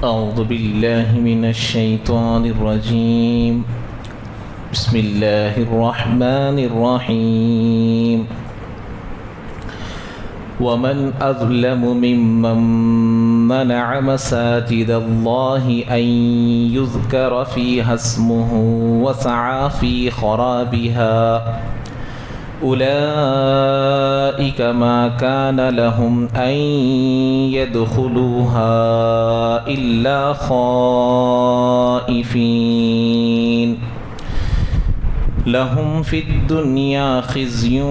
أعوذ بالله من الشيطان الرجيم بسم الله الرحمن الرحيم ومن أظلم ممن منع مساجد الله أن يذكر فيها اسمه وسعى في خرابها أولئك ما كان لهم أن يدخلوها إلا خائفين لهم في الدنيا خزي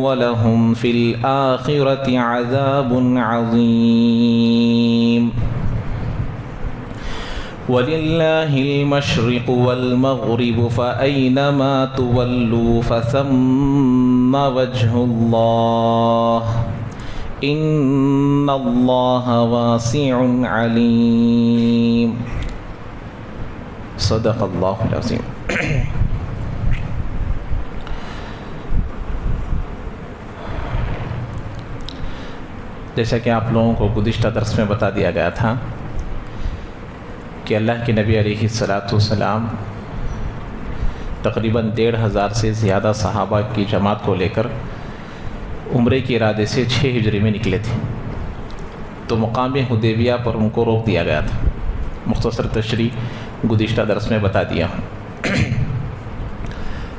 ولهم في الآخرة عذاب عظيم ولله المشرق والمغرب فأينما تولوا فثم وجه الله إن الله واسع عليم صدق الله العظيم. جیسا کہ آپ لوگوں کو گزشتہ درس میں بتا دیا گیا تھا کہ اللہ کے نبی علیہ الصلاۃ والسلام تقریباً 1500 سے زیادہ صحابہ کی جماعت کو لے کر عمرے کے ارادے سے 6 ہجری میں نکلے تھے، تو مقام حدیبیہ پر ان کو روک دیا گیا تھا. مختصر تشریح گزشتہ درس میں بتا دیا ہوں.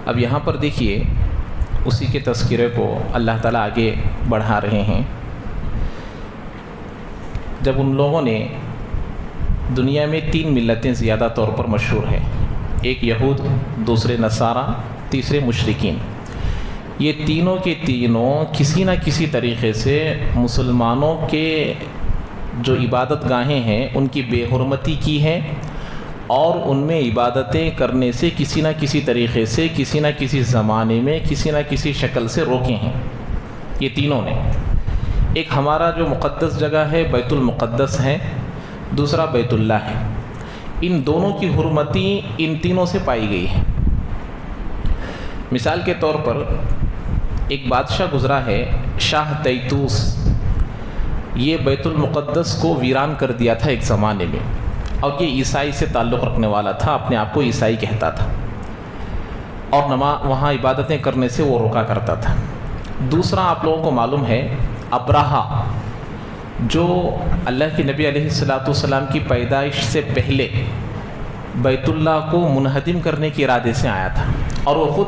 اب یہاں پر دیکھیے اسی کے تذکرے کو اللہ تعالیٰ آگے بڑھا رہے ہیں. جب ان لوگوں نے دنیا میں 3 ملتیں زیادہ طور پر مشہور ہیں، ایک یہود، دوسرے نصارہ، تیسرے مشرکین. یہ تینوں کے تینوں کسی نہ کسی طریقے سے مسلمانوں کے جو عبادت گاہیں ہیں ان کی بے حرمتی کی ہے اور ان میں عبادتیں کرنے سے کسی نہ کسی طریقے سے کسی نہ کسی زمانے میں کسی نہ کسی شکل سے روکے ہیں. یہ تینوں نے، ایک ہمارا جو مقدس جگہ ہے بیت المقدس ہے، دوسرا بیت اللہ ہے. ان دونوں کی حرمتی ان تینوں سے پائی گئی ہے. مثال کے طور پر ایک بادشاہ گزرا ہے شاہ تیتوس، یہ بیت المقدس کو ویران کر دیا تھا ایک زمانے میں، اور یہ عیسائی سے تعلق رکھنے والا تھا، اپنے آپ کو عیسائی کہتا تھا اور وہاں عبادتیں کرنے سے وہ روکا کرتا تھا. دوسرا آپ لوگوں کو معلوم ہے ابراہا، جو اللہ کے نبی علیہ الصلاۃ والسلام کی پیدائش سے پہلے بیت اللہ کو منہدم کرنے کے ارادے سے آیا تھا، اور وہ خود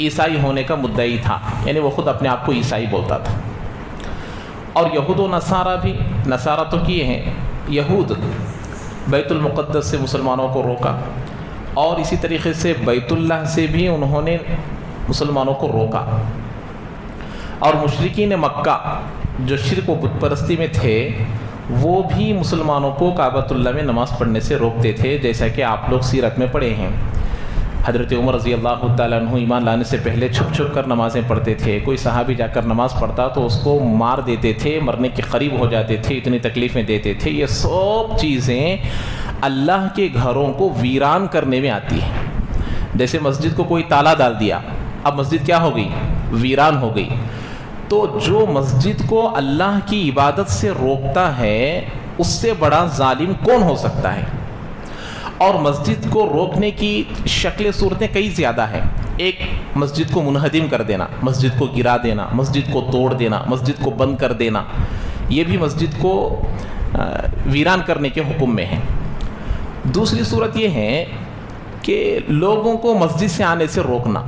عیسائی ہونے کا مدعی تھا، یعنی وہ خود اپنے آپ کو عیسائی بولتا تھا. اور یہود و نصارہ بھی، نصارہ تو کیے ہیں، یہود بیت المقدس سے مسلمانوں کو روکا، اور اسی طریقے سے بیت اللہ سے بھی انہوں نے مسلمانوں کو روکا. اور مشرکین مکہ جو شرک و بت پرستی میں تھے وہ بھی مسلمانوں کو کعبۃ اللہ میں نماز پڑھنے سے روکتے تھے، جیسا کہ آپ لوگ سیرت میں پڑھے ہیں. حضرت عمر رضی اللہ تعالیٰ عنہ ایمان لانے سے پہلے چھپ چھپ کر نمازیں پڑھتے تھے. کوئی صحابی جا کر نماز پڑھتا تو اس کو مار دیتے تھے، مرنے کے قریب ہو جاتے تھے، اتنی تکلیفیں دیتے تھے. یہ سب چیزیں اللہ کے گھروں کو ویران کرنے میں آتی ہیں. جیسے مسجد کو کوئی تالا ڈال دیا، اب مسجد کیا ہو گئی؟ ویران ہو گئی. تو جو مسجد کو اللہ کی عبادت سے روکتا ہے اس سے بڑا ظالم کون ہو سکتا ہے؟ اور مسجد کو روکنے کی شکلیں صورتیں کئی زیادہ ہیں. ایک مسجد کو منہدم کر دینا، مسجد کو گرا دینا، مسجد کو توڑ دینا، مسجد کو بند کر دینا، یہ بھی مسجد کو ویران کرنے کے حکم میں ہے. دوسری صورت یہ ہے کہ لوگوں کو مسجد سے آنے سے روکنا.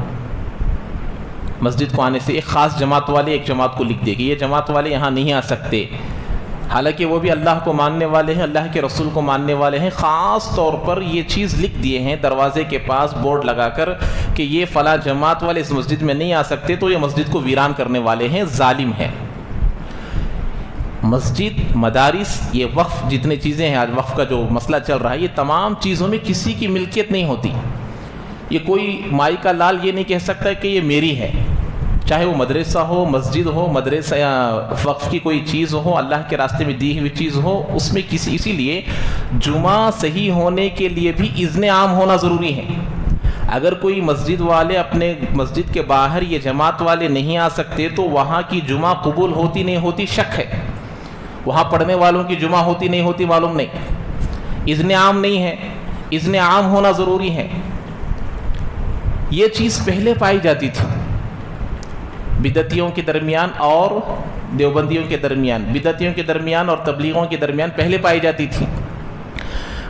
مسجد کو آنے سے ایک خاص جماعت والے ایک جماعت کو لکھ دے گی یہ جماعت والے یہاں نہیں آ سکتے، حالانکہ وہ بھی اللہ کو ماننے والے ہیں، اللہ کے رسول کو ماننے والے ہیں. خاص طور پر یہ چیز لکھ دیے ہیں دروازے کے پاس بورڈ لگا کر کہ یہ فلاں جماعت والے اس مسجد میں نہیں آ سکتے، تو یہ مسجد کو ویران کرنے والے ہیں، ظالم ہیں. مسجد، مدارس، یہ وقف، جتنے چیزیں ہیں آج وقف کا جو مسئلہ چل رہا ہے، یہ تمام چیزوں میں کسی کی ملکیت نہیں ہوتی. یہ کوئی مائی کا لال یہ نہیں کہہ سکتا کہ یہ میری ہے، چاہے وہ مدرسہ ہو، مسجد ہو، مدرسہ یا وقف کی کوئی چیز ہو، اللہ کے راستے میں دی ہوئی چیز ہو، اس میں اسی لیے جمعہ صحیح ہونے کے لیے بھی اذن عام ہونا ضروری ہے. اگر کوئی مسجد والے اپنے مسجد کے باہر یہ جماعت والے نہیں آ سکتے تو وہاں کی جمعہ قبول ہوتی نہیں ہوتی شک ہے، وہاں پڑھنے والوں کی جمعہ ہوتی نہیں ہوتی معلوم نہیں. اذن عام نہیں ہے، اذن عام ہونا ضروری ہے۔ یہ چیز پہلے پائی جاتی تھی بدعتیوں کے درمیان اور دیوبندیوں کے درمیان، بدعتیوں کے درمیان اور تبلیغوں کے درمیان پہلے پائی جاتی تھی۔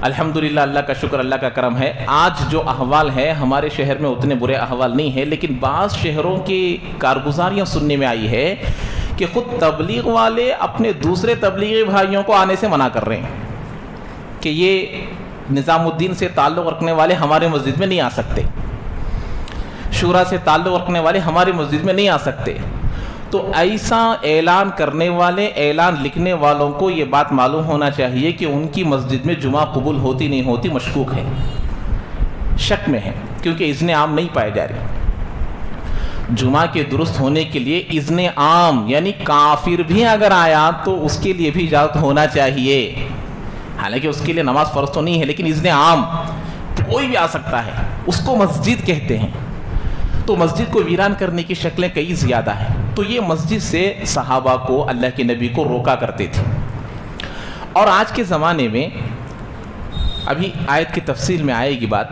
الحمدللہ، اللہ کا شکر، اللہ کا کرم ہے، آج جو احوال ہے ہمارے شہر میں اتنے برے احوال نہیں ہیں، لیکن بعض شہروں کی کارگزاریاں سننے میں آئی ہے کہ خود تبلیغ والے اپنے دوسرے تبلیغی بھائیوں کو آنے سے منع کر رہے ہیں کہ یہ نظام الدین سے تعلق رکھنے والے ہمارے مسجد میں نہیں آ سکتے، شورا سے تعلق رکھنے والے ہماری مسجد میں نہیں آ سکتے۔ تو ایسا اعلان کرنے والے، اعلان لکھنے والوں کو یہ بات معلوم ہونا چاہیے کہ ان کی مسجد میں جمعہ قبول ہوتی نہیں ہوتی، مشکوک ہے، شک میں ہے، کیونکہ اذن عام نہیں پائے جا رہی۔ جمعہ کے درست ہونے کے لیے اذن عام یعنی کافر بھی اگر آیا تو اس کے لیے بھی اجازت ہونا چاہیے، حالانکہ اس کے لیے نماز فرض تو نہیں ہے، لیکن اذن عام کوئی بھی آ سکتا ہے، اس کو مسجد کہتے ہیں۔ تو مسجد کو ویران کرنے کی شکلیں کئی زیادہ ہیں، تو یہ مسجد سے صحابہ کو، اللہ کے نبی کو روکا کرتے تھے۔ اور آج کے زمانے میں ابھی آیت کی تفصیل میں آئے گی بات۔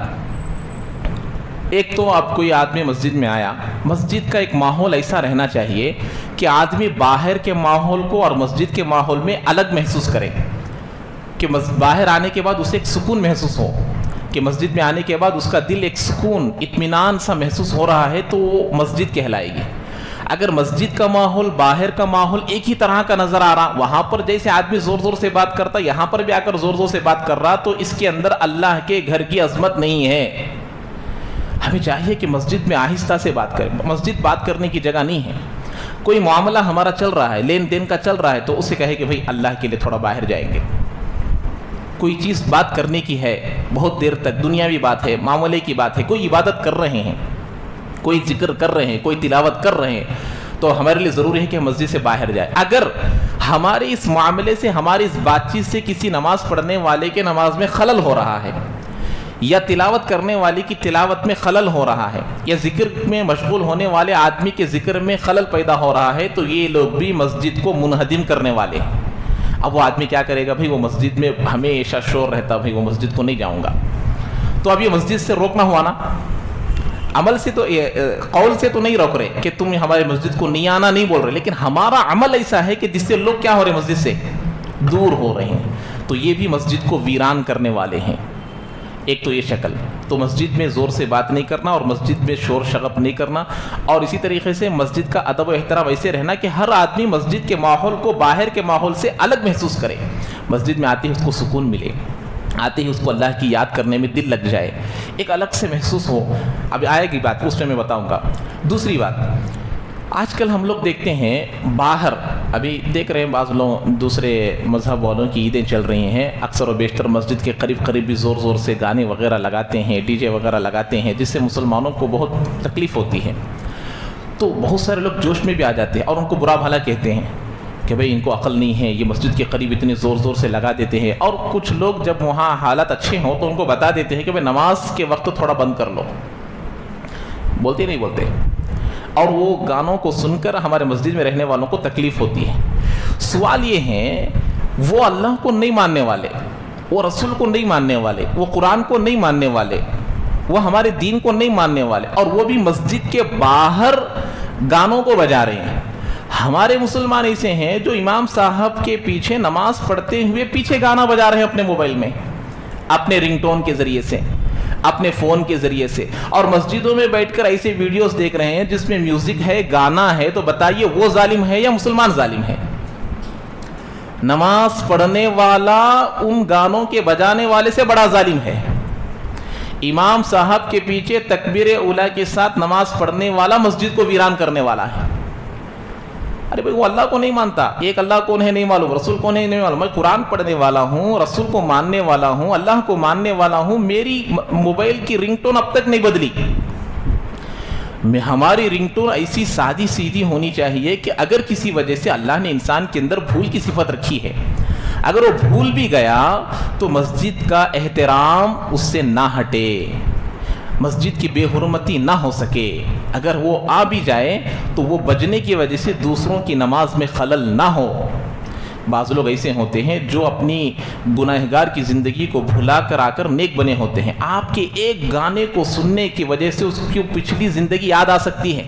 ایک تو اب کوئی آدمی مسجد میں آیا، مسجد کا ایک ماحول ایسا رہنا چاہیے کہ آدمی باہر کے ماحول کو اور مسجد کے ماحول میں الگ محسوس کرے، کہ باہر آنے کے بعد اسے ایک سکون محسوس ہو، کہ مسجد میں آنے کے بعد اس کا دل ایک سکون، اطمینان سا محسوس ہو رہا ہے، تو وہ مسجد کہلائے گی۔ اگر مسجد کا ماحول، باہر کا ماحول ایک ہی طرح کا نظر آ رہا، وہاں پر جیسے آدمی زور زور سے بات کرتا، یہاں پر بھی آ کر زور زور سے بات کر رہا، تو اس کے اندر اللہ کے گھر کی عظمت نہیں ہے۔ ہمیں چاہیے کہ مسجد میں آہستہ سے بات کریں، مسجد بات کرنے کی جگہ نہیں ہے۔ کوئی معاملہ ہمارا چل رہا ہے، لین دین کا چل رہا ہے، تو اسے کہے کہ بھئی اللہ کے لیے تھوڑا باہر جائیں گے۔ کوئی چیز بات کرنے کی ہے، بہت دیر تک دنیاوی بات ہے، معاملے کی بات ہے، کوئی عبادت کر رہے ہیں، کوئی ذکر کر رہے ہیں، کوئی تلاوت کر رہے ہیں، تو ہمارے لیے ضروری ہے کہ مسجد سے باہر جائے۔ اگر ہمارے اس معاملے سے، ہماری اس بات چیت سے کسی نماز پڑھنے والے کے نماز میں خلل ہو رہا ہے، یا تلاوت کرنے والی کی تلاوت میں خلل ہو رہا ہے، یا ذکر میں مشغول ہونے والے آدمی کے ذکر میں خلل پیدا ہو رہا ہے، تو یہ لوگ بھی مسجد کو منہدم کرنے والے ہیں۔ اب وہ آدمی کیا کرے گا؟ بھئی وہ مسجد میں ہمیشہ شور رہتا، بھئی وہ مسجد کو نہیں جاؤں گا، تو اب یہ مسجد سے روکنا ہوا نا، عمل سے تو، قول سے تو نہیں روک رہے کہ تم ہمارے مسجد کو نہیں آنا نہیں بول رہے، لیکن ہمارا عمل ایسا ہے کہ جس سے لوگ کیا ہو رہے ہیں؟ مسجد سے دور ہو رہے ہیں، تو یہ بھی مسجد کو ویران کرنے والے ہیں۔ ایک تو یہ شکل، تو مسجد میں زور سے بات نہیں کرنا اور مسجد میں شور شغب نہیں کرنا، اور اسی طریقے سے مسجد کا ادب و احترام ایسے رہنا کہ ہر آدمی مسجد کے ماحول کو باہر کے ماحول سے الگ محسوس کرے، مسجد میں آتے ہی اس کو سکون ملے، آتے ہی اس کو اللہ کی یاد کرنے میں دل لگ جائے، ایک الگ سے محسوس ہو۔ اب آئے گی بات، اس میں بتاؤں گا۔ دوسری بات، آج کل ہم لوگ دیکھتے ہیں باہر، ابھی دیکھ رہے ہیں بعض لوگ دوسرے مذہب والوں کی عیدیں چل رہی ہیں، اکثر و بیشتر مسجد کے قریب قریب بھی زور زور سے گانے وغیرہ لگاتے ہیں، ڈی جے وغیرہ لگاتے ہیں، جس سے مسلمانوں کو بہت تکلیف ہوتی ہے۔ تو بہت سارے لوگ جوش میں بھی آ جاتے ہیں اور ان کو برا بھلا کہتے ہیں کہ بھئی ان کو عقل نہیں ہے، یہ مسجد کے قریب اتنے زور زور سے لگا دیتے ہیں، اور کچھ لوگ جب وہاں حالات اچھے ہوں تو ان کو بتا دیتے ہیں کہ بھئی نماز کے وقت تھوڑا بند کر لو، بولتے نہیں بولتے، اور وہ گانوں کو سن کر ہمارے مسجد میں رہنے والوں کو تکلیف ہوتی ہے۔ سوال یہ ہے، وہ اللہ کو نہیں ماننے والے، وہ رسول کو نہیں ماننے والے، وہ قرآن کو نہیں ماننے والے، وہ ہمارے دین کو نہیں ماننے والے، اور وہ بھی مسجد کے باہر گانوں کو بجا رہے ہیں۔ ہمارے مسلمان ایسے ہیں جو امام صاحب کے پیچھے نماز پڑھتے ہوئے پیچھے گانا بجا رہے ہیں اپنے موبائل میں، اپنے رنگ ٹون کے ذریعے سے، اپنے فون کے ذریعے سے، اور مسجدوں میں بیٹھ کر ایسے ویڈیوز دیکھ رہے ہیں جس میں میوزک ہے، گانا ہے۔ تو بتائیے وہ ظالم ہے یا مسلمان ظالم ہے؟ نماز پڑھنے والا ان گانوں کے بجانے والے سے بڑا ظالم ہے۔ امام صاحب کے پیچھے تکبیر اولیٰ کے ساتھ نماز پڑھنے والا مسجد کو ویران کرنے والا ہے۔ ارے بھائی وہ اللہ کو نہیں مانتا، ایک اللہ کون ہے نہیں معلوم، رسول کون ہے نہیں معلوم، میں قرآن پڑھنے والا ہوں، رسول کو ماننے والا ہوں، اللہ کو ماننے والا ہوں، میری موبائل کی رنگ ٹون اب تک نہیں بدلی۔ ہماری رنگ ٹون ایسی سادی سیدھی ہونی چاہیے کہ اگر کسی وجہ سے اللہ نے انسان کے اندر بھول کی صفت رکھی ہے، اگر وہ بھول بھی گیا تو مسجد کا احترام اس سے نہ ہٹے، مسجد کی بے حرمتی نہ ہو سکے۔ اگر وہ آ بھی جائے تو وہ بجنے کی وجہ سے دوسروں کی نماز میں خلل نہ ہو۔ بعض لوگ ایسے ہوتے ہیں جو اپنی گناہگار کی زندگی کو بھلا کر آ کر نیک بنے ہوتے ہیں. آپ کے ایک گانے کو سننے کی وجہ سے اس کی پچھلی زندگی یاد آ سکتی ہے,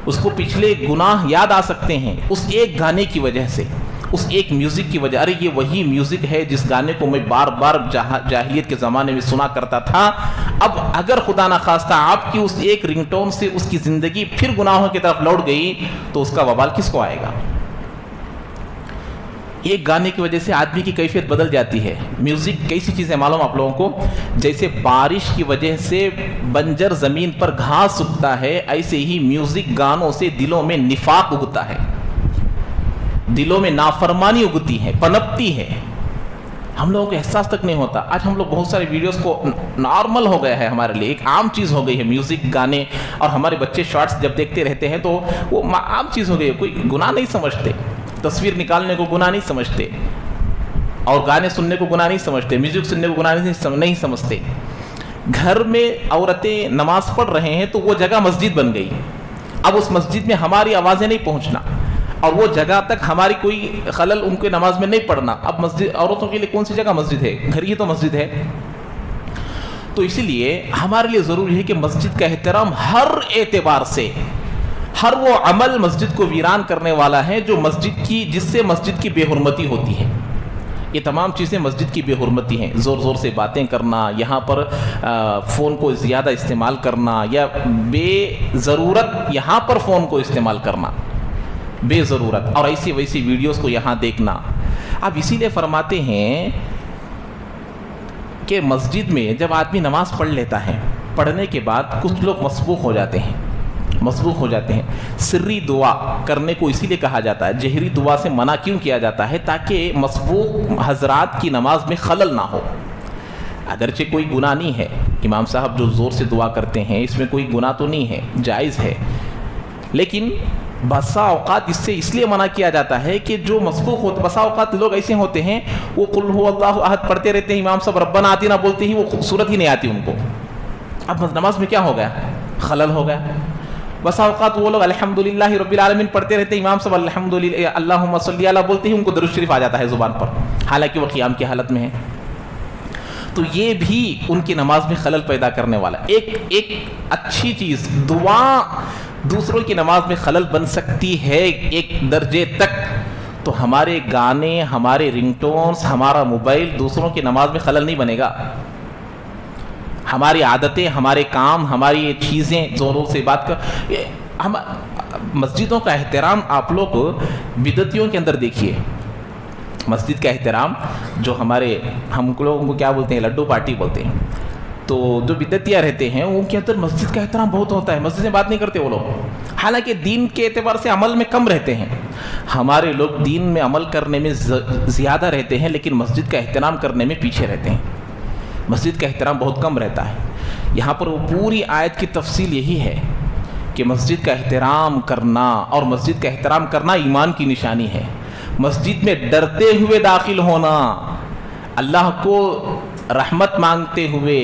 اس کو پچھلے گناہ یاد آ سکتے ہیں اس ایک گانے کی وجہ سے, اس ایک میوزک کی وجہ. ارے یہ وہی میوزک ہے جس گانے کو میں بار بار جاہلیت کے زمانے میں سنا کرتا تھا. اب اگر خدا نخواستہ آپ کی اس ایک رنگ ٹون سے اس کی زندگی پھر گناہوں کی طرف لوٹ گئی تو اس کا وبال کس کو آئے گا؟ ایک گانے کی وجہ سے آدمی کی کیفیت بدل جاتی ہے. میوزک کیسی چیز ہے معلوم آپ لوگوں کو؟ جیسے بارش کی وجہ سے بنجر زمین پر گھاس اگتا ہے, ایسے ہی میوزک گانوں سے دلوں میں نفاق اگتا ہے, دلوں میں نافرمانی اگتی ہے, پنپتی ہے. ہم لوگوں کو احساس تک نہیں ہوتا. آج ہم لوگ بہت سارے ویڈیوز کو نارمل ہو گیا ہے, ہمارے لیے ایک عام چیز ہو گئی ہے میوزک گانے, اور ہمارے بچے شارٹس جب دیکھتے رہتے ہیں تو وہ عام چیز ہو گئی ہے. کوئی گناہ نہیں سمجھتے, تصویر نکالنے کو گناہ نہیں سمجھتے, اور گانے سننے کو گناہ نہیں سمجھتے, میوزک سننے کو گناہ نہیں سمجھتے. گھر میں عورتیں نماز پڑھ رہے ہیں تو وہ جگہ مسجد بن گئی. اب اس مسجد میں ہماری آوازیں نہیں پہنچنا, اور وہ جگہ تک ہماری کوئی خلل ان کے نماز میں نہیں پڑنا. اب مسجد عورتوں کے لیے کون سی جگہ مسجد ہے؟ گھر ہی تو مسجد ہے. تو اسی لیے ہمارے لیے ضروری ہے کہ مسجد کا احترام ہر اعتبار سے, ہر وہ عمل مسجد کو ویران کرنے والا ہے جو جس سے مسجد کی بے حرمتی ہوتی ہے. یہ تمام چیزیں مسجد کی بے حرمتی ہیں. زور زور سے باتیں کرنا, یہاں پر فون کو زیادہ استعمال کرنا, یا بے ضرورت یہاں پر فون کو استعمال کرنا بے ضرورت, اور ایسی ویسی ویڈیوز کو یہاں دیکھنا. اب اسی لیے فرماتے ہیں کہ مسجد میں جب آدمی نماز پڑھ لیتا ہے, پڑھنے کے بعد کچھ لوگ مسبوق ہو جاتے ہیں. سری دعا کرنے کو اسی لیے کہا جاتا ہے. جہری دعا سے منع کیوں کیا جاتا ہے؟ تاکہ مسبوق حضرات کی نماز میں خلل نہ ہو. اگرچہ کوئی گناہ نہیں ہے, امام صاحب جو زور سے دعا کرتے ہیں اس میں کوئی گناہ تو نہیں ہے, جائز ہے, لیکن بسا اوقات اس لیے منع کیا جاتا ہے کہ جو مسبوق ہوتے, بسا اوقات لوگ ایسے ہوتے ہیں وہ قل هو اللہ احد پڑھتے رہتے ہیں, امام صاحب ربنا آتینا بولتے ہی وہ صورت ہی نہیں آتی ان کو. اب نماز میں کیا ہو گیا؟ خلل ہو گیا. بسا اوقات وہ لوگ الحمدللہ رب العالمین پڑھتے رہتے ہیں, امام صاحب الحمدللہ اللہم صلی علی بولتے ہی ان کو درود شریف آ جاتا ہے زبان پر, حالانکہ وہ قیام کی حالت میں ہے. تو یہ بھی ان کی نماز میں خلل پیدا کرنے والا. ایک اچھی چیز دعا دوسروں کی نماز میں خلل بن سکتی ہے ایک درجے تک, تو ہمارے گانے, ہمارے رنگ ٹونز, ہمارا موبائل دوسروں کی نماز میں خلل نہیں بنے گا. ہماری عادتیں, ہمارے کام, ہماری چیزیں زوروں سے بات کر. ہم مسجدوں کا احترام آپ لوگ بدعتیوں کے اندر دیکھیے. مسجد کا احترام جو ہم لوگوں کو کیا بولتے ہیں, لڈو پارٹی بولتے ہیں. تو جو بدعتیاں رہتے ہیں ان کے اندر مسجد کا احترام بہت ہوتا ہے, مسجد میں بات نہیں کرتے وہ لوگ, حالانکہ دین کے اعتبار سے عمل میں کم رہتے ہیں. ہمارے لوگ دین میں عمل کرنے میں زیادہ رہتے ہیں, لیکن مسجد کا احترام کرنے میں پیچھے رہتے ہیں. مسجد کا احترام بہت کم رہتا ہے. یہاں پر وہ پوری آیت کی تفصیل یہی ہے کہ مسجد کا احترام کرنا, اور مسجد کا احترام کرنا ایمان کی نشانی ہے. مسجد میں ڈرتے ہوئے داخل ہونا, اللہ کو رحمت مانگتے ہوئے,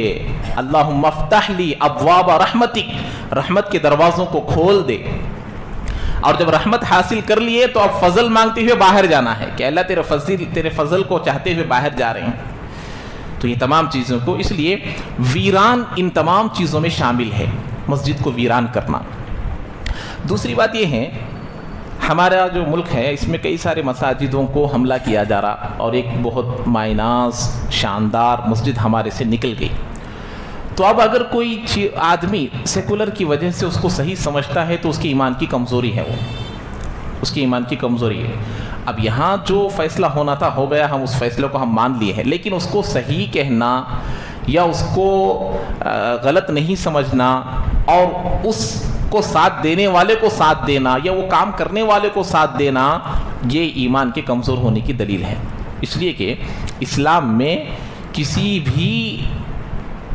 اللہم افتح لی ابواب رحمتک, رحمت کے دروازوں کو کھول دے. اور جب رحمت حاصل کر لیے تو اب فضل مانگتے ہوئے باہر جانا ہے کہ اللہ تیرے فضل کو چاہتے ہوئے باہر جا رہے ہیں. تو یہ تمام چیزوں کو, اس لیے ویران ان تمام چیزوں میں شامل ہے, مسجد کو ویران کرنا. دوسری بات یہ ہے, ہمارا جو ملک ہے اس میں کئی سارے مساجدوں کو حملہ کیا جا رہا, اور ایک بہت مائناز شاندار مسجد ہمارے سے نکل گئی. تو اب اگر کوئی آدمی سیکولر کی وجہ سے اس کو صحیح سمجھتا ہے تو اس کی ایمان کی کمزوری ہے, وہ اس کی ایمان کی کمزوری ہے. اب یہاں جو فیصلہ ہونا تھا ہو گیا, ہم اس فیصلے کو ہم مان لیے ہیں, لیکن اس کو صحیح کہنا یا اس کو غلط نہیں سمجھنا, اور اس کو ساتھ دینے والے کو ساتھ دینا, یا وہ کام کرنے والے کو ساتھ دینا, یہ ایمان کے کمزور ہونے کی دلیل ہے. اس لیے کہ اسلام میں کسی بھی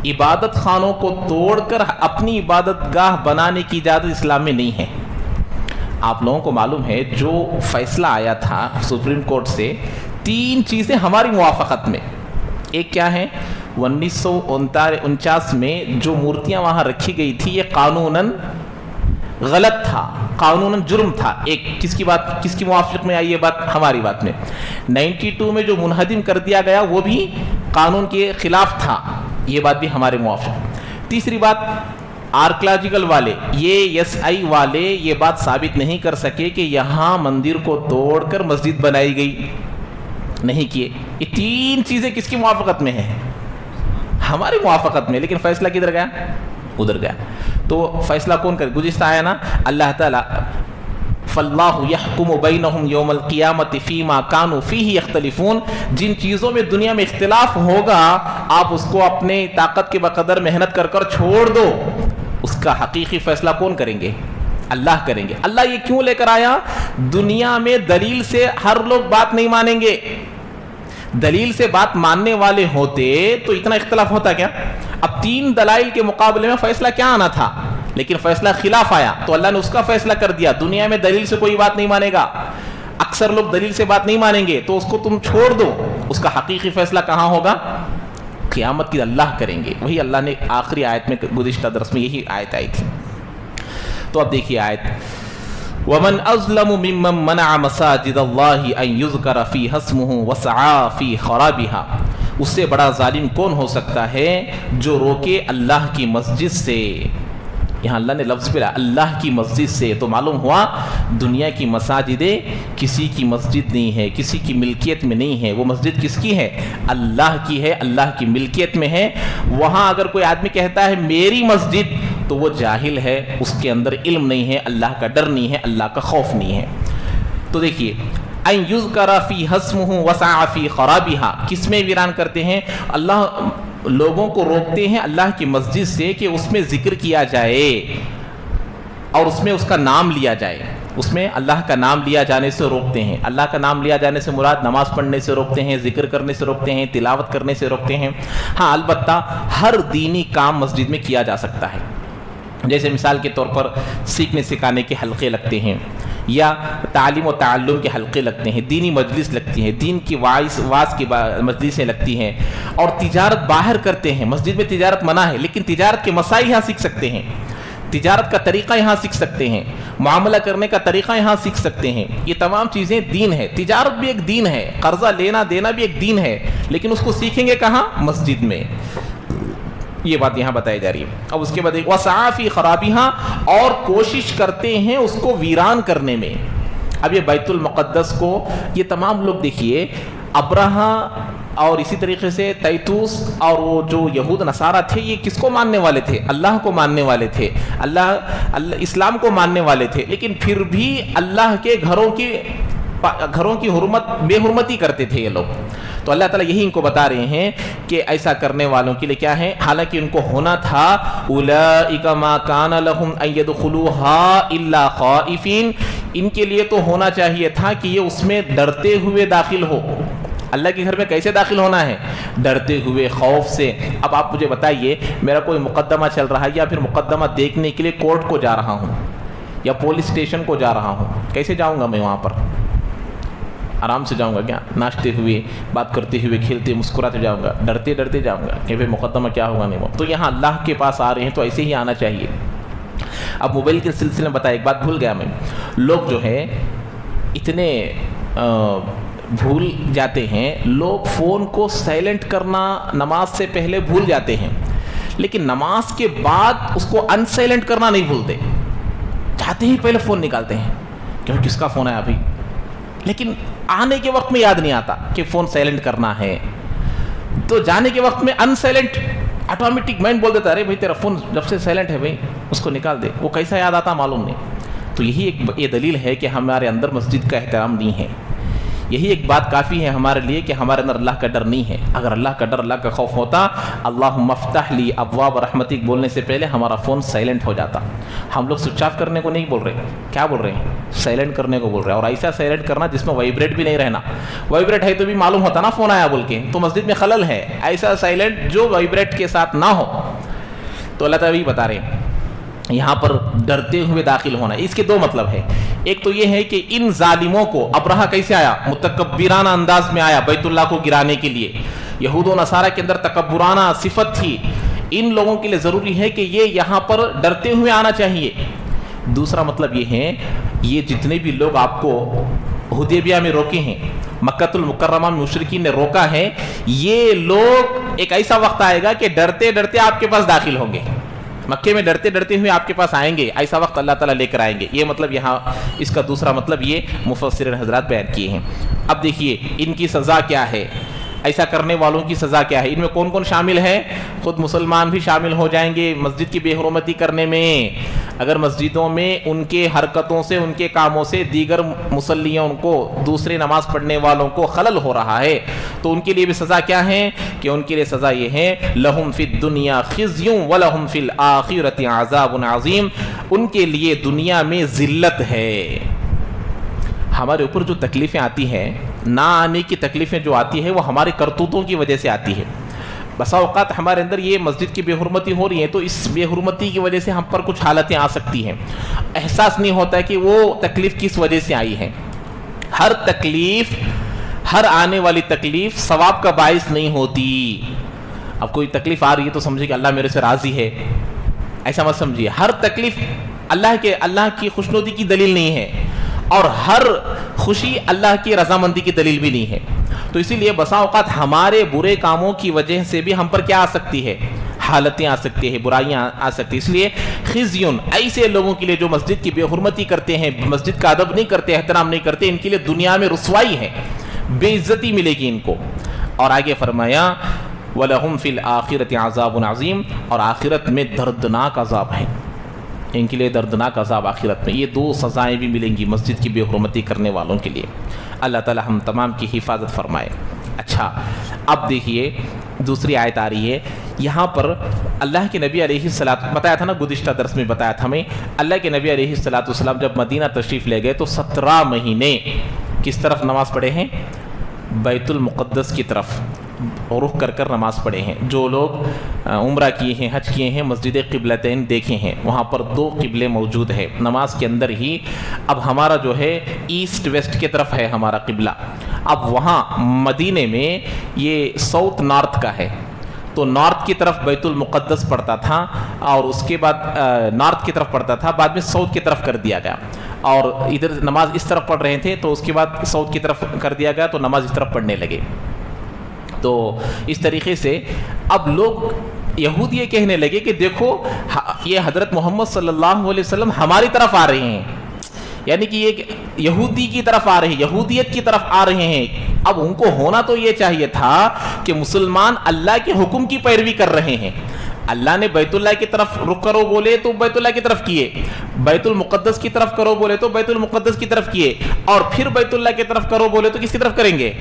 عبادت خانوں کو توڑ کر اپنی عبادت گاہ بنانے کی اجازت اسلام میں نہیں ہے. آپ لوگوں کو معلوم ہے جو فیصلہ آیا تھا سپریم کورٹ سے, 3 چیزیں ہماری موافقت میں. ایک کیا ہے, 1949 میں جو مورتیاں وہاں رکھی گئی تھی یہ قانوناً غلط تھا، قانوناً جرم تھا. ایک کس کی موافق میں آئی یہ بات؟ ہماری بات میں. 92 میں جو منہدم کر دیا گیا وہ بھی قانون کے خلاف تھا، یہ بات بھی ہمارے موافق. تیسری بات، آرکیولوجیکل والے، یہ SI والے یہ بات ثابت نہیں کر سکے کہ یہاں مندر کو توڑ کر مسجد بنائی گئی، نہیں کیے. یہ تین چیزیں کس کی موافقت میں ہیں؟ ہماری موافقت میں. لیکن فیصلہ کدھر گیا؟ ادھر گیا. تو فیصلہ کون کرے؟ گزشتہ آیا نا اللہ تعالیٰ فَاللَّهُ يَحْكُمُ بَيْنَهُمْ يَوْمَ الْقِيَامَةِ فِي مَا كَانُوا فِيهِ يَخْتَلِفُونَ. جن چیزوں میں دنیا میں اختلاف ہوگا آپ اس کو اپنے طاقت کے بقدر محنت کر کر چھوڑ دو. اس کا حقیقی فیصلہ کون کریں گے؟ اللہ کریں گے. اللہ یہ کیوں لے کر آیا؟ دنیا میں دلیل سے ہر لوگ بات نہیں مانیں گے. دلیل سے بات ماننے والے ہوتے تو اتنا اختلاف ہوتا کیا؟ اب 3 دلائل کے مقابلے میں فیصلہ کیا آنا تھا، لیکن فیصلہ خلاف آیا تو اللہ نے اس کا فیصلہ کر دیا. دنیا میں دلیل سے کوئی بات نہیں مانے گا، اکثر لوگ دلیل سے بات نہیں مانیں گے تو اس کو تم چھوڑ دو. اس کا حقیقی فیصلہ کہاں ہوگا؟ قیامت کی اللہ کریں گے. وہی اللہ نے آخری آیت میں گزشتہ درس میں یہی آیت آئی تھی. تو اب دیکھیے آیت، وَمَنْ أَظْلَمُ مِمَّنْ مَنَعَ مَسَاجِدَ اللَّهِ أَنْ يُذْكَرَ فِيهَا اسْمُهُ وَسَعَىٰ فِي خَرَابِهَا. اس سے بڑا ظالم کون ہو سکتا ہے جو روکے اللہ کی مسجد سے. یہاں اللہ نے لفظ پہ اللہ کی مسجد سے، تو معلوم ہوا دنیا کی مساجدیں کسی کی مسجد نہیں ہے، کسی کی ملکیت میں نہیں ہے. وہ مسجد کس کی ہے؟ اللہ کی ہے، اللہ کی ملکیت میں ہے. وہاں اگر کوئی آدمی کہتا ہے میری مسجد تو وہ جاہل ہے، اس کے اندر علم نہیں ہے، اللہ کا ڈر نہیں ہے، اللہ کا خوف نہیں ہے. تو دیکھیے ان یذکر فی اسمہ وسعی فی خرابہا، کس میں ویران کرتے ہیں؟ اللہ لوگوں کو روکتے ہیں اللہ کی مسجد سے کہ اس میں ذکر کیا جائے اور اس میں اس کا نام لیا جائے. اس میں اللہ کا نام لیا جانے سے روکتے ہیں. اللہ کا نام لیا جانے سے مراد نماز پڑھنے سے روکتے ہیں، ذکر کرنے سے روکتے ہیں، تلاوت کرنے سے روکتے ہیں. ہاں البتہ ہر دینی کام مسجد میں کیا جا سکتا ہے. جیسے مثال کے طور پر سیکھنے سکھانے کے حلقے لگتے ہیں، یا تعلیم و تعلم کے حلقے لگتے ہیں، دینی مجلس لگتی ہیں، دین کی واعظ کی مجلسیں لگتی ہیں، اور تجارت باہر کرتے ہیں. مسجد میں تجارت منع ہے لیکن تجارت کے مسائل یہاں سیکھ سکتے ہیں، تجارت کا طریقہ یہاں سیکھ سکتے ہیں، معاملہ کرنے کا طریقہ یہاں سیکھ سکتے ہیں. یہ تمام چیزیں دین ہے. تجارت بھی ایک دین ہے، قرضہ لینا دینا بھی ایک دین ہے، لیکن اس کو سیکھیں گے کہاں؟ مسجد میں. یہ بات یہاں بتائی جا رہی ہے. اب اس کے بعد وَسَعَىٰ فِي خَرَابِهَا، اور کوشش کرتے ہیں اس کو ویران کرنے میں. اب یہ بیت المقدس کو یہ تمام لوگ دیکھیے، ابرہا اور اسی طریقے سے تیتوس اور وہ جو یہود نصارہ تھے، یہ کس کو ماننے والے تھے؟ اللہ کو ماننے والے تھے، اللہ اسلام کو ماننے والے تھے. لیکن پھر بھی اللہ کے گھروں کی بے حرمتی کرتے تھے یہ لوگ. تو اللہ تعالیٰ یہی ان کو بتا رہے ہیں کہ ایسا کرنے والوں کے لیے کیا ہے، حالانکہ ان کو ہونا تھا اولئک ما کان لہم ان یدخلوها الا خائفین، ان کے لیے تو ہونا چاہیے تھا کہ یہ اس میں ڈرتے ہوئے داخل ہو. اللہ کے گھر میں کیسے داخل ہونا ہے؟ ڈرتے ہوئے، خوف سے. اب آپ مجھے بتائیے، میرا کوئی مقدمہ چل رہا ہے یا پھر مقدمہ دیکھنے کے لیے کورٹ کو جا رہا ہوں یا پولیس اسٹیشن کو جا رہا ہوں، کیسے جاؤں گا میں وہاں پر؟ آرام سے جاؤں گا کیا؟ ناچتے ہوئے، بات کرتے ہوئے، کھیلتے مسکراتے جاؤں گا؟ ڈرتے ڈرتے جاؤں گا کہ مقدمہ کیا ہوگا نہیں. وہ تو یہاں اللہ کے پاس آ رہے ہیں تو ایسے ہی آنا چاہیے. اب موبائل کے سلسلے میں بتایا، ایک بات بھول گیا میں، لوگ جو ہے اتنے بھول جاتے ہیں، لوگ فون کو سائلنٹ کرنا نماز سے پہلے بھول جاتے ہیں، لیکن نماز کے بعد اس کو ان سائلنٹ کرنا نہیں بھولتے. چاہتے ہی پہلے فون نکالتے ہیں کہ کس کا فون ہے ابھی، لیکن آنے کے وقت میں یاد نہیں آتا کہ فون سائلنٹ کرنا ہے. تو جانے کے وقت میں ان سائلنٹ آٹومیٹک مائنڈ بول دیتا ہے، ارے بھائی تیرا فون جب سے سائلنٹ ہے بھائی اس کو نکال دے. وہ کیسا یاد آتا معلوم نہیں. تو یہی یہ دلیل ہے کہ ہمارے اندر مسجد کا احترام نہیں ہے. یہی ایک بات کافی ہے ہمارے لیے کہ ہمارے اندر اللہ کا ڈر نہیں ہے. اگر اللہ کا ڈر، اللہ کا خوف ہوتا، اللہم افتح لی ابواب رحمتک بولنے سے پہلے ہمارا فون سائلنٹ ہو جاتا. ہم لوگ سوئچ آف کرنے کو نہیں بول رہے، کیا بول رہے ہیں؟ سائلنٹ کرنے کو بول رہے ہیں. اور ایسا سائلنٹ کرنا جس میں وائبریٹ بھی نہیں رہنا. وائبریٹ ہے تو بھی معلوم ہوتا نا فون آیا بول کے، تو مسجد میں خلل ہے. ایسا سائلنٹ جو وائبریٹ کے ساتھ نہ ہو. تو اللہ تعالیٰ بھی بتا رہے ہیں یہاں پر ڈرتے ہوئے داخل ہونا. اس کے دو مطلب ہے. ایک تو یہ ہے کہ ان ظالموں کو ابرہا کیسے آیا؟ متکبرانہ انداز میں آیا بیت اللہ کو گرانے کے لیے. یہود و نصارہ کے اندر تکبرانہ صفت تھی. ان لوگوں کے لیے ضروری ہے کہ یہ یہاں پر ڈرتے ہوئے آنا چاہیے. دوسرا مطلب یہ ہے، یہ جتنے بھی لوگ آپ کو حدیبیہ میں روکے ہیں، مکہ المکرمہ میں مشرکین نے روکا ہے، یہ لوگ ایک ایسا وقت آئے گا کہ ڈرتے ڈرتے آپ کے پاس داخل ہوں گے، مکے میں ڈرتے ڈرتے ہوئے آپ کے پاس آئیں گے، ایسا وقت اللہ تعالیٰ لے کر آئیں گے. یہ مطلب یہاں اس کا دوسرا مطلب یہ مفسرین حضرات بیان کیے ہیں. اب دیکھیے ان کی سزا کیا ہے، ایسا کرنے والوں کی سزا کیا ہے. ان میں کون کون شامل ہے؟ خود مسلمان بھی شامل ہو جائیں گے مسجد کی بے حرمتی کرنے میں. اگر مسجدوں میں ان کے حرکتوں سے، ان کے کاموں سے دیگر مصلیوں کو، دوسرے نماز پڑھنے والوں کو خلل ہو رہا ہے تو ان کے لیے بھی سزا کیا ہے کہ ان کے لیے سزا یہ ہے لہم فی الدنیا خزی ولہم فی الآخرۃ عذاب عظیم. ان کے لیے دنیا میں ذلت ہے. ہمارے اوپر جو تکلیفیں آتی ہیں، نہ آنے کی تکلیفیں جو آتی ہے وہ ہمارے کرتوتوں کی وجہ سے آتی ہے. بسا اوقات ہمارے اندر یہ مسجد کی بے حرمتی ہو رہی ہے تو اس بے حرمتی کی وجہ سے ہم پر کچھ حالتیں آ سکتی ہیں، احساس نہیں ہوتا ہے کہ وہ تکلیف کس وجہ سے آئی ہے. ہر تکلیف، ہر آنے والی تکلیف ثواب کا باعث نہیں ہوتی. اب کوئی تکلیف آ رہی ہے تو سمجھے کہ اللہ میرے سے راضی ہے، ایسا مت سمجھیے. ہر تکلیف اللہ کی خوشنودی کی دلیل نہیں ہے، اور ہر خوشی اللہ کی رضامندی کی دلیل بھی نہیں ہے. تو اسی لیے بسا اوقات ہمارے برے کاموں کی وجہ سے بھی ہم پر کیا آ سکتی ہے؟ حالتیں آ سکتی ہے، برائیاں آ سکتی. اس لیے خزیون ایسے لوگوں کے لیے جو مسجد کی بے حرمتی کرتے ہیں، مسجد کا ادب نہیں کرتے، احترام نہیں کرتے، ان کے لیے دنیا میں رسوائی ہے، بے عزتی ملے گی ان کو. اور آگے فرمایا وَلَهُمْ فِي الْآخِرَةِ عَذَابٌ عَظِيمٌ، اور آخرت میں دردناک عذاب ہے. ان کے لیے دردناک عذاب آخرت میں. یہ دو سزائیں بھی ملیں گی مسجد کی بے حرمتی کرنے والوں کے لیے. اللہ تعالی ہم تمام کی حفاظت فرمائے. اچھا اب دیکھیے دوسری آیت آ رہی ہے. یہاں پر اللہ کے نبی علیہ الصلوۃ، بتایا تھا نا گزشتہ درس میں بتایا تھا ہمیں، اللہ کے نبی علیہ الصلوۃ والسلام جب مدینہ تشریف لے گئے تو 17 مہینے کس طرف نماز پڑھے ہیں؟ بیت المقدس کی طرف رخ کر نماز پڑھے ہیں. جو لوگ عمرہ کیے ہیں، حج کیے ہیں، مسجد قبلتین دیکھے ہیں، وہاں پر 2 قبلے موجود ہیں نماز کے اندر ہی. اب ہمارا جو ہے ایسٹ ویسٹ کی طرف ہے ہمارا قبلہ. اب وہاں مدینے میں یہ ساؤتھ نارتھ کا ہے، تو نارتھ کی طرف بیت المقدس پڑتا تھا، اور اس کے بعد نارتھ کی طرف پڑتا تھا، بعد میں ساؤتھ کی طرف کر دیا گیا. اور ادھر نماز اس طرف پڑھ رہے تھے تو اس کے بعد ساؤتھ کی طرف کر دیا گیا تو نماز اس طرف پڑھنے لگے. تو اس طریقے سے اب لوگ یہود یہ کہنے لگے کہ دیکھو یہ حضرت محمد صلی اللہ علیہ وسلم ہماری طرف آ رہے ہیں، یعنی کہ یہ یہودی کی طرف آ رہے ہیں، یہودیت کی طرف آ رہے ہیں. اب ان کو ہونا تو یہ چاہیے تھا کہ مسلمان اللہ کے حکم کی پیروی کر رہے ہیں. اللہ نے بیت اللہ کی طرف رخ کرو بولے تو بیت اللہ کی طرف کیے، بیت المقدس کی طرف کرو بولے تو بیت المقدس کی طرف کیے، اور پھر بیت اللہ کی طرف کرو بولے تو کس کی طرف کریں گے؟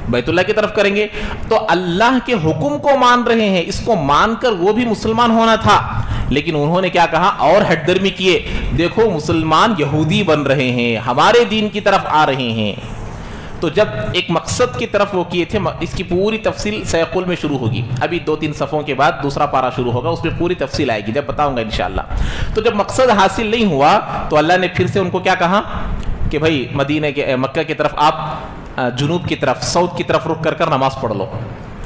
بیت اللہ کی طرف کریں گے. تو اللہ کے حکم کو مان رہے ہیں، اس کو مان کر وہ بھی مسلمان ہونا تھا. لیکن انہوں نے کیا کہا؟ اور ہٹ درمی کیے، دیکھو مسلمان یہودی بن رہے ہیں، ہمارے دین کی طرف آ رہے ہیں. تو جب ایک مقصد کی طرف وہ کیے تھے، اس کی پوری تفصیل سیقل میں شروع ہوگی. ابھی 2-3 صفوں کے بعد دوسرا پارہ شروع ہوگا، اس میں پوری تفصیل آئے گی، جب بتاؤں گا انشاءاللہ. تو جب مقصد حاصل نہیں ہوا تو اللہ نے پھر سے ان کو کیا کہا کہ بھائی مدینہ کے مکہ کی طرف آپ جنوب کی طرف، ساؤتھ کی طرف رک کر نماز پڑھ لو.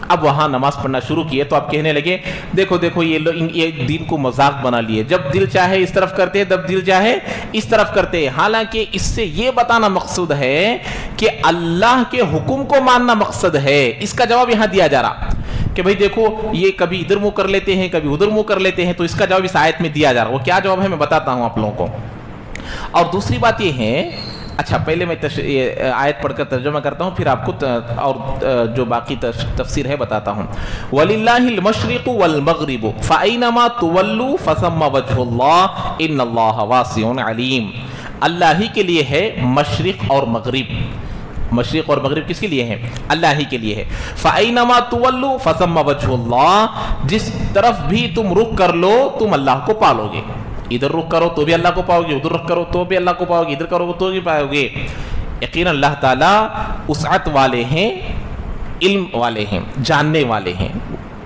اب وہاں نماز پڑھنا شروع کیے تو آپ کہنے لگے دیکھو دیکھو یہ دین کو مذاق بنا لیے، جب دل چاہے اس طرف کرتے ہیں، جب دل چاہے اس طرف کرتے ہیں. حالانکہ اس سے یہ بتانا مقصود ہے کہ اللہ کے حکم کو ماننا مقصد ہے. اس کا جواب یہاں دیا جا رہا کہ بھئی دیکھو یہ کبھی ادھر منہ کر لیتے ہیں، کبھی ادھر منہ کر لیتے ہیں. تو اس کا جواب اس آیت میں دیا جا رہا. وہ کیا جواب ہے میں بتاتا ہوں آپ لوگوں کو. اور دوسری بات یہ ہے، اچھا پہلے میں آیت پڑھ کر ترجمہ کرتا ہوں، پھر آپ کو اور جو باقی تفسیر ہے بتاتا ہوں. وَلِلَّهِ الْمَشْرِقُ وَالْمَغْرِبُ فَأَيْنَمَا تُوَلُّوا فَثَمَّ وَجْهُ اللَّهِ إِنَّ اللَّهَ وَاسِعٌ عَلِيمٌ. اللہ ہی کے لیے ہے مشرق اور مغرب. مشرق اور مغرب کس کے لیے ہے؟ اللہ ہی کے لیے ہے. فَأَيْنَمَا تُوَلُّوا فَثَمَّ وَجْهُ اللَّهِ، جس طرف بھی تم رخ کر لو تم اللہ کو پالو گے. ادھر رخ کرو تو بھی اللہ کو پاؤ گے، ادھر رخ کرو تو بھی اللہ کو پاؤ گے، ادھر کرو تو بھی پاؤ گے. یقینا اللہ تعالیٰ وسعت والے ہیں، علم والے ہیں، جاننے والے ہیں،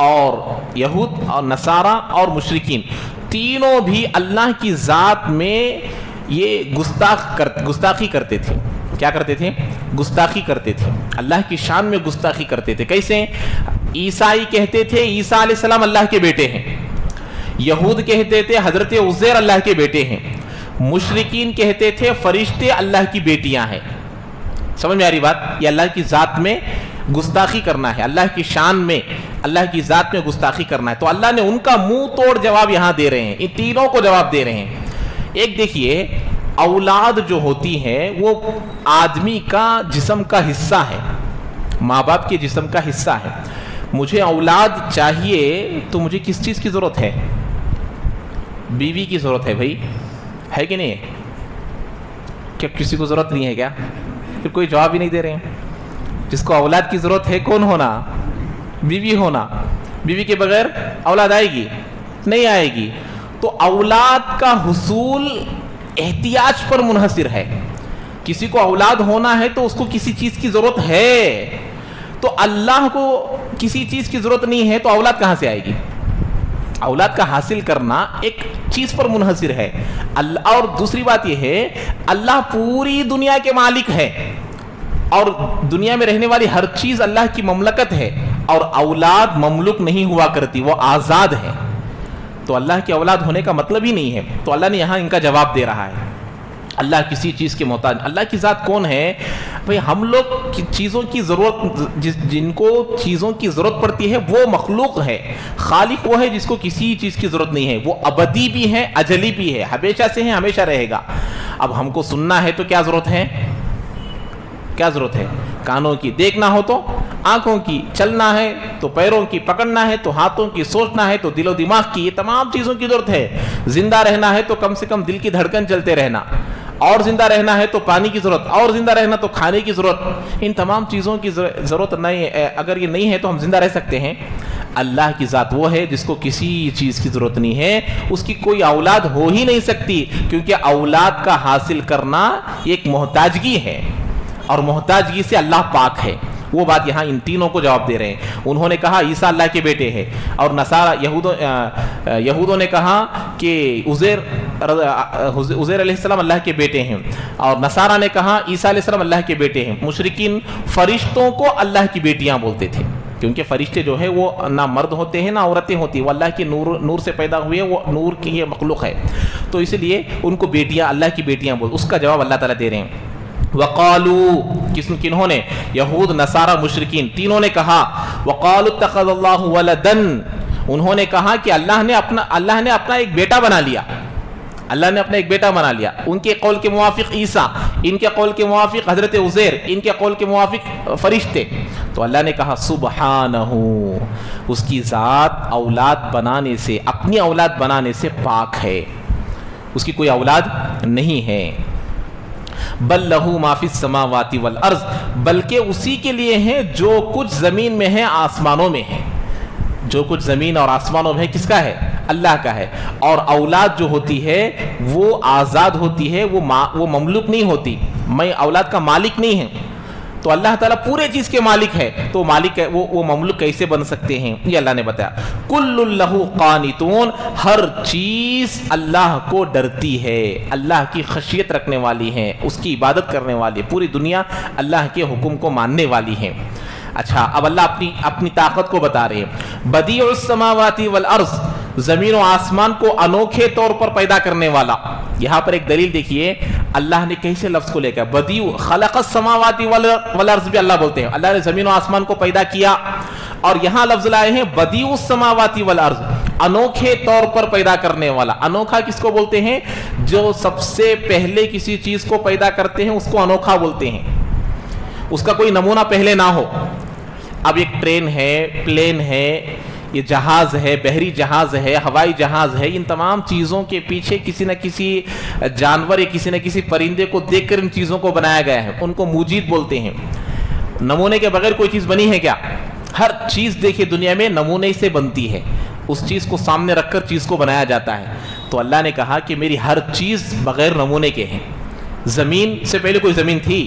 اور یہود اور نصارہ اور مشرکین تینوں بھی اللہ کی ذات میں یہ گستاخی کرتے تھے. کیا کرتے تھے؟ گستاخی کرتے تھے. اللہ کی شان میں گستاخی کرتے تھے. کیسے؟ عیسائی کہتے تھے عیسیٰ علیہ السلام اللہ کے بیٹے ہیں. یہود کہتے تھے حضرت عزیر اللہ کے بیٹے ہیں. مشرکین کہتے تھے فرشتے اللہ کی بیٹیاں ہیں. سمجھ میں آ رہی بات؟ یہ اللہ کی ذات میں گستاخی کرنا ہے, اللہ کی شان میں اللہ کی ذات میں گستاخی کرنا ہے. تو اللہ نے ان کا منہ توڑ جواب یہاں دے رہے ہیں, ان تینوں کو جواب دے رہے ہیں. ایک دیکھیے, اولاد جو ہوتی ہے وہ آدمی کا جسم کا حصہ ہے, ماں باپ کے جسم کا حصہ ہے. مجھے اولاد چاہیے تو مجھے کس چیز کی ضرورت ہے؟ بیوی کی ضرورت ہے بھائی, ہے کہ نہیں؟ کیا کسی کو ضرورت نہیں ہے کیا؟ پھر کوئی جواب ہی نہیں دے رہے ہیں. جس کو اولاد کی ضرورت ہے کون ہونا؟ بیوی ہونا. بیوی کے بغیر اولاد آئے گی؟ نہیں آئے گی. تو اولاد کا حصول احتیاج پر منحصر ہے. کسی کو اولاد ہونا ہے تو اس کو کسی چیز کی ضرورت ہے, تو اللہ کو کسی چیز کی ضرورت نہیں ہے تو اولاد کہاں سے آئے گی؟ اولاد کا حاصل کرنا ایک چیز پر منحصر ہے. اور دوسری بات یہ ہے, اللہ پوری دنیا کے مالک ہے اور دنیا میں رہنے والی ہر چیز اللہ کی مملکت ہے, اور اولاد مملوک نہیں ہوا کرتی, وہ آزاد ہے. تو اللہ کی اولاد ہونے کا مطلب ہی نہیں ہے. تو اللہ نے یہاں ان کا جواب دے رہا ہے. اللہ کسی چیز کے محتاج. اللہ کی ذات کون ہے بھئی؟ ہم لوگ چیزوں کی ضرورت, جن کو چیزوں کی ضرورت پڑتی ہے وہ مخلوق ہے. خالق وہ ہے جس کو کسی چیز کی ضرورت نہیں ہے. وہ ابدی بھی ہے, اجلی بھی ہے, ہمیشہ سے ہے, ہمیشہ رہے گا. اب ہم کو سننا ہے تو کیا ضرورت ہے؟ کیا ضرورت ہے؟ کانوں کی. دیکھنا ہو تو آنکھوں کی. چلنا ہے تو پیروں کی. پکڑنا ہے تو ہاتھوں کی. سوچنا ہے تو دل و دماغ کی. یہ تمام چیزوں کی ضرورت ہے. زندہ رہنا ہے تو کم سے کم دل کی دھڑکن چلتے رہنا, اور زندہ رہنا ہے تو پانی کی ضرورت, اور زندہ رہنا تو کھانے کی ضرورت. ان تمام چیزوں کی ضرورت نہیں ہے. اگر یہ نہیں ہے تو ہم زندہ رہ سکتے ہیں؟ اللہ کی ذات وہ ہے جس کو کسی چیز کی ضرورت نہیں ہے. اس کی کوئی اولاد ہو ہی نہیں سکتی, کیونکہ اولاد کا حاصل کرنا ایک محتاجگی ہے, اور محتاجگی سے اللہ پاک ہے. وہ بات یہاں ان تینوں کو جواب دے رہے ہیں. انہوں نے کہا عیسیٰ اللہ کے بیٹے ہیں, اور نصارہ یہودوں نے کہا کہ عزیر علیہ السلام اللہ کے بیٹے ہیں, اور نصارہ نے کہا عیسیٰ علیہ السلام اللہ کے بیٹے ہیں. مشرکین فرشتوں کو اللہ کی بیٹیاں بولتے تھے, کیونکہ فرشتے جو ہے وہ نہ مرد ہوتے ہیں نہ عورتیں ہوتی ہیں, وہ اللہ کے نور سے پیدا ہوئے, وہ نور کی یہ مخلوق ہے. تو اس لیے ان کو بیٹیاں, اللہ کی بیٹیاں بول. اس کا جواب اللہ تعالیٰ دے رہے ہیں. وقالو, کنہوں نے؟ یہود, نصارہ, مشرکین تینوں نے کہا. وقالوا اتخذ اللہ ولدا, انہوں نے کہا کہ اللہ نے اپنا ایک بیٹا بنا لیا. اللہ نے اپنا ایک بیٹا بنا لیا. ان کے قول کے موافق عیسیٰ, ان کے قول کے موافق حضرت عزیر, ان کے قول کے موافق فرشتے. تو اللہ نے کہا سبحانہ, اس کی ذات اولاد بنانے سے, اپنی اولاد بنانے سے پاک ہے. اس کی کوئی اولاد نہیں ہے. بل لہو ما فی السماوات والارض, بلکہ اسی کے لیے ہیں جو کچھ زمین میں ہے آسمانوں میں ہے. جو کچھ زمین اور آسمانوں میں ہے کس کا ہے؟ اللہ کا ہے. اور اولاد جو ہوتی ہے وہ آزاد ہوتی ہے, وہ مملوک نہیں ہوتی. میں اولاد کا مالک نہیں ہوں. تو اللہ تعالیٰ پورے چیز کے مالک ہے, تو مالک ہے وہ مملوک کیسے بن سکتے ہیں؟ یہ اللہ نے بتایا. کل لہو قانتون, ہر چیز اللہ کو ڈرتی ہے, اللہ کی خشیت رکھنے والی ہے, اس کی عبادت کرنے والی, پوری دنیا اللہ کے حکم کو ماننے والی ہے. اچھا, اب اللہ اپنی طاقت کو بتا رہے ہیں. بدیع السماوات والارض, زمین و آسمان کو انوکھے طور پر پیدا کرنے والا. یہاں پر ایک دلیل دیکھیے, اللہ نے کیسے لفظ کو لے کر بدیع, خلق السماوات والارض بھی اللہ بولتے ہیں. اللہ نے زمین و آسمان کو پیدا کیا, اور یہاں لفظ لائے ہیں بدیع السماوات والارض, انوکھے طور پر پیدا کرنے والا. انوکھا کس کو بولتے ہیں؟ جو سب سے پہلے کسی چیز کو پیدا کرتے ہیں اس کو انوکھا بولتے ہیں. اس کا کوئی نمونہ پہلے نہ ہو. اب ایک ٹرین ہے, پلین ہے, یہ جہاز ہے, بحری جہاز ہے, ہوائی جہاز ہے, ان تمام چیزوں کے پیچھے کسی نہ کسی جانور یا کسی نہ کسی پرندے کو دیکھ کر ان چیزوں کو بنایا گیا ہے. ان کو موجد بولتے ہیں. نمونے کے بغیر کوئی چیز بنی ہے کیا؟ ہر چیز دیکھیے دنیا میں نمونے سے بنتی ہے, اس چیز کو سامنے رکھ کر چیز کو بنایا جاتا ہے. تو اللہ نے کہا کہ میری ہر چیز بغیر نمونے کے ہے. زمین سے پہلے کوئی زمین تھی؟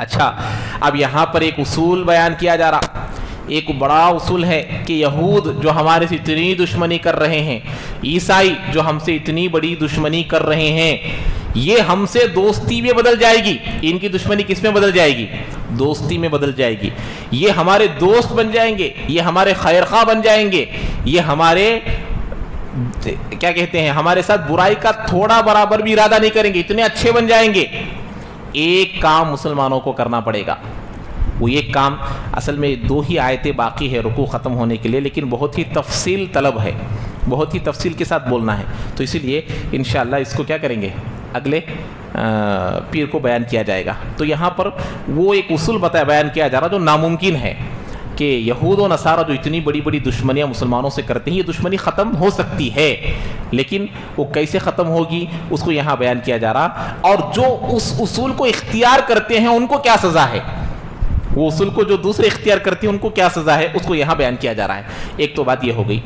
اچھا، اب یہاں پر ایک اصول بیان کیا جا رہا، ایک بڑا اصول ہے کہ یہود جو ہمارے سے اتنی دشمنی کر رہے ہیں، عیسائی جو ہم سے اتنی بڑی دشمنی کر رہے ہیں، یہ ہم سے دوستی میں بدل جائے گی۔ ان کی دشمنی کس میں بدل جائے گی؟ دوستی میں بدل جائے گی۔ یہ ہمارے دوست بن جائیں گے، یہ ہمارے خیر خواہ بن جائیں گے، یہ ہمارے کیا کہتے ہیں، ہمارے ساتھ برائی کا تھوڑا برابر بھی ارادہ نہیں کریں گے، اتنے اچھے بن جائیں گے۔ ایک کام مسلمانوں کو کرنا پڑے گا، وہ یہ کام، اصل میں 2 ہی آیتیں باقی ہے رکوع ختم ہونے کے لیے، لیکن بہت ہی تفصیل طلب ہے، بہت ہی تفصیل کے ساتھ بولنا ہے، تو اسی لیے انشاءاللہ اس کو کیا کریں گے، اگلے پیر کو بیان کیا جائے گا۔ تو یہاں پر وہ ایک اصول بیان کیا جا رہا جو ناممکن ہے کہ یہود و نصارہ جو اتنی بڑی بڑی دشمنیاں مسلمانوں سے کرتے ہیں، یہ دشمنی ختم ہو سکتی ہے، لیکن وہ کیسے ختم ہوگی اس کو یہاں بیان کیا جا رہا، اور جو اس اصول کو اختیار کرتے ہیں ان کو کیا سزا ہے، وہ اصول کو جو دوسرے اختیار کرتے ہیں ان کو کیا سزا ہے، اس کو یہاں بیان کیا جا رہا ہے۔ ایک تو بات یہ ہو گئی،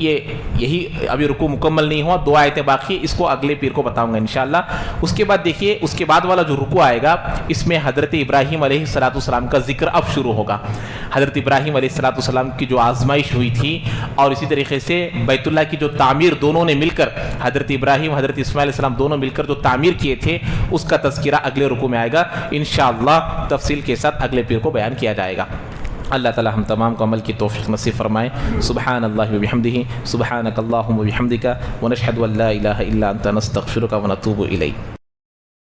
یہی ابھی رکوع مکمل نہیں ہوا، 2 آیتیں باقی، اس کو اگلے پیر کو بتاؤں گا انشاءاللہ۔ اس کے بعد دیکھیے، اس کے بعد والا جو رکوع آئے گا، اس میں حضرت ابراہیم علیہ السلام کا ذکر اب شروع ہوگا۔ حضرت ابراہیم علیہ السلام کی جو آزمائش ہوئی تھی، اور اسی طریقے سے بیت اللہ کی جو تعمیر دونوں نے مل کر، حضرت ابراہیم حضرت اسماعیل علیہ السلام دونوں مل کر جو تعمیر کیے تھے، اس کا تذکرہ اگلے رکوع میں آئے گا انشاءاللہ، تفصیل کے ساتھ اگلے پیر کو بیان کیا جائے گا۔ اللہ تعالی ہم تمام کو عمل کی توفیق نصیب فرمائے۔ سبحان اللہ و بحمدہ، سبحانک اللہم و بحمدک، ونشہد ان لا الہ الا انت، نستغفرک و نتوب الیک۔